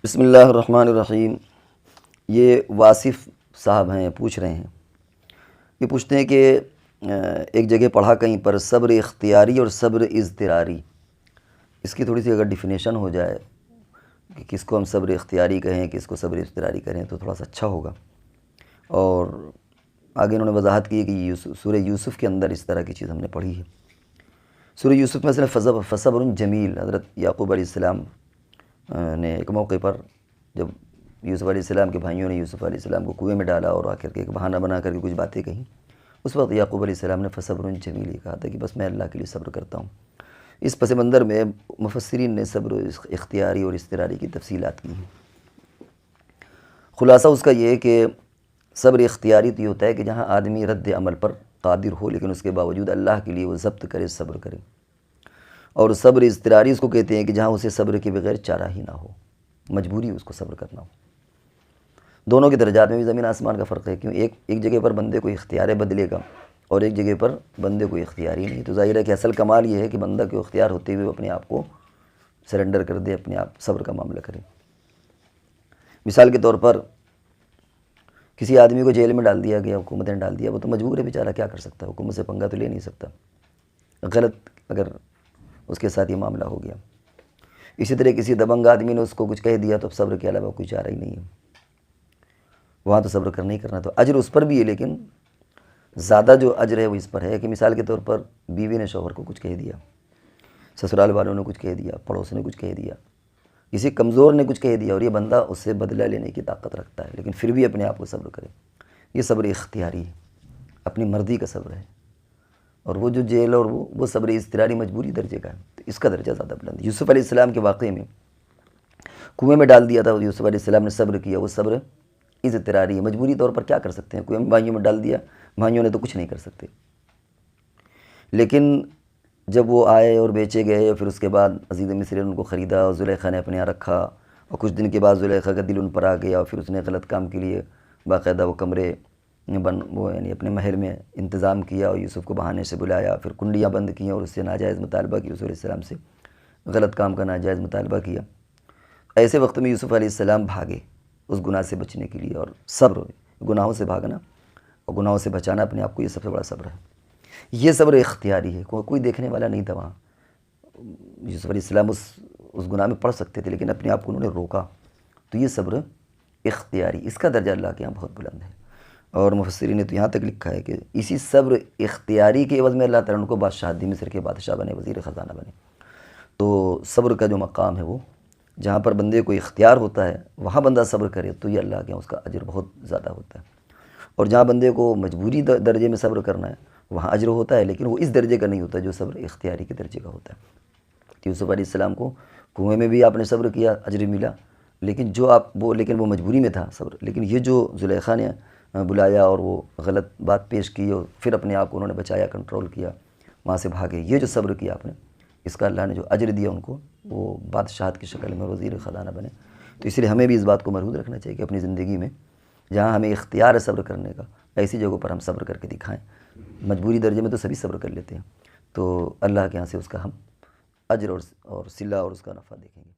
بسم اللہ الرحمن الرحیم۔ یہ واصف صاحب ہیں، پوچھ رہے ہیں، یہ پوچھتے ہیں کہ ایک جگہ پڑھا کہیں پر صبر اختیاری اور صبر اضطراری، اس کی تھوڑی سی اگر ڈیفینیشن ہو جائے کہ کس کو ہم صبر اختیاری کہیں، کس کو صبر اضطراری کہیں تو تھوڑا سا اچھا ہوگا۔ اور آگے انہوں نے وضاحت کی ہے کہ سورہ یوسف کے اندر اس طرح کی چیز ہم نے پڑھی ہے۔ سورہ یوسف میں فصبر جمیل، حضرت یعقوب علیہ السلام نے ایک موقع پر جب یوسف علیہ السلام کے بھائیوں نے یوسف علیہ السلام کو کنویں میں ڈالا اور آ کر کے ایک بہانہ بنا کر کے کچھ باتیں کہیں، اس وقت یعقوب علیہ السلام نے فصبر جمیل یہ کہا تھا کہ بس میں اللہ کے لیے صبر کرتا ہوں۔ اس پس منظر میں مفسرین نے صبر اختیاری اور اضطراری کی تفصیلات کی ہیں۔ خلاصہ اس کا یہ ہے کہ صبر اختیاری تو یہ ہوتا ہے کہ جہاں آدمی رد عمل پر قادر ہو لیکن اس کے باوجود اللہ کے لیے وہ ضبط کرے، صبر کرے۔ اور صبر اضطراری اس کو کہتے ہیں کہ جہاں اسے صبر کے بغیر چارہ ہی نہ ہو، مجبوری اس کو صبر کرنا ہو۔ دونوں کے درجات میں بھی زمین آسمان کا فرق ہے، کیوں ایک جگہ پر بندے کو اختیار بدلے گا اور ایک جگہ پر بندے کو اختیار ہی نہیں۔ تو ظاہر ہے کہ اصل کمال یہ ہے کہ بندہ کو اختیار ہوتے ہوئے اپنے آپ کو سرنڈر کر دے، اپنے آپ صبر کا معاملہ کرے۔ مثال کے طور پر کسی آدمی کو جیل میں ڈال دیا گیا، حکومت نے ڈال دیا، وہ تو مجبور ہے بیچارہ، کیا کر سکتا ہے، حکومت سے پنگا تو لے نہیں سکتا، غلط اگر اس کے ساتھ یہ معاملہ ہو گیا۔ اسی طرح کسی دبنگ آدمی نے اس کو کچھ کہہ دیا تو اب صبر کے علاوہ کوئی چارہ ہی نہیں ہے، وہاں تو صبر کرنا ہی کرنا۔ تو اجر اس پر بھی ہے لیکن زیادہ جو اجر ہے وہ اس پر ہے کہ مثال کے طور پر بیوی نے شوہر کو کچھ کہہ دیا، سسرال والوں نے کچھ کہہ دیا، پڑوس نے کچھ کہہ دیا، کسی کمزور نے کچھ کہہ دیا اور یہ بندہ اس سے بدلہ لینے کی طاقت رکھتا ہے لیکن پھر بھی اپنے آپ کو صبر کرے، یہ صبر اختیاری ہے، اپنی مرضی کا صبر ہے۔ اور وہ جو جیل اور وہ صبر اضطراری مجبوری درجے کا ہے، تو اس کا درجہ زیادہ بلند ہے۔ یوسف علیہ السلام کے واقعے میں کنویں میں ڈال دیا تھا، یوسف علیہ السلام نے صبر کیا، وہ صبر اضطراری ہے، مجبوری طور پر کیا کر سکتے ہیں، کنویں میں بھائیوں میں ڈال دیا، بھائیوں نے تو کچھ نہیں کر سکتے۔ لیکن جب وہ آئے اور بیچے گئے اور پھر اس کے بعد عزیز مصر نے ان کو خریدا اور زلیخا نے اپنے یہاں رکھا اور کچھ دن کے بعد زلیخا کا دل ان پر آ گیا اور پھر اس نے غلط کام کے لیے باقاعدہ وہ کمرے یعنی اپنے محل میں انتظام کیا اور یوسف کو بہانے سے بلایا، پھر کنڈیاں بند کیں اور اس سے ناجائز مطالبہ کیا، یوسف علیہ السلام سے غلط کام کا ناجائز مطالبہ کیا۔ ایسے وقت میں یوسف علیہ السلام بھاگے اس گناہ سے بچنے کے لیے، اور صبر، گناہوں سے بھاگنا اور گناہوں سے بچانا اپنے آپ کو، یہ سب سے بڑا صبر ہے۔ یہ صبر اختیاری ہے، کوئی دیکھنے والا نہیں تھا وہاں، یوسف علیہ السلام اس گناہ میں پڑ سکتے تھے لیکن اپنے آپ کو انہوں نے روکا، تو یہ صبر اختیاری، اس کا درجہ اللہ کے یہاں بہت بلند ہے۔ اور مفسرین نے تو یہاں تک لکھا ہے کہ اسی صبر اختیاری کے عوض میں اللہ تعالیٰ ان کو بادشاہ مصر کے بادشاہ بنے، وزیر خزانہ بنے۔ تو صبر کا جو مقام ہے وہ جہاں پر بندے کو اختیار ہوتا ہے وہاں بندہ صبر کرے تو یہ اللہ کے یہاں اس کا اجر بہت زیادہ ہوتا ہے، اور جہاں بندے کو مجبوری درجے میں صبر کرنا ہے وہاں اجر ہوتا ہے لیکن وہ اس درجے کا نہیں ہوتا جو صبر اختیاری کے درجے کا ہوتا ہے۔ یوسف علیہ السلام کو کنویں میں بھی آپ نے صبر کیا، اجر ملا، لیکن لیکن وہ مجبوری میں تھا صبر، لیکن یہ جو زلیخا نے بلایا اور وہ غلط بات پیش کی اور پھر اپنے آپ کو انہوں نے بچایا، کنٹرول کیا، وہاں سے بھاگے، یہ جو صبر کیا آپ نے، اس کا اللہ نے جو اجر دیا ان کو، وہ بادشاہت کی شکل میں وزیر خزانہ بنے۔ تو اس لیے ہمیں بھی اس بات کو مربوط رکھنا چاہیے کہ اپنی زندگی میں جہاں ہمیں اختیار ہے صبر کرنے کا، ایسی جگہوں پر ہم صبر کر کے دکھائیں۔ مجبوری درجے میں تو سبھی صبر کر لیتے ہیں، تو اللہ کے یہاں سے اس کا ہم اجر اور صلہ اور اس کا نفع دیکھیں گے۔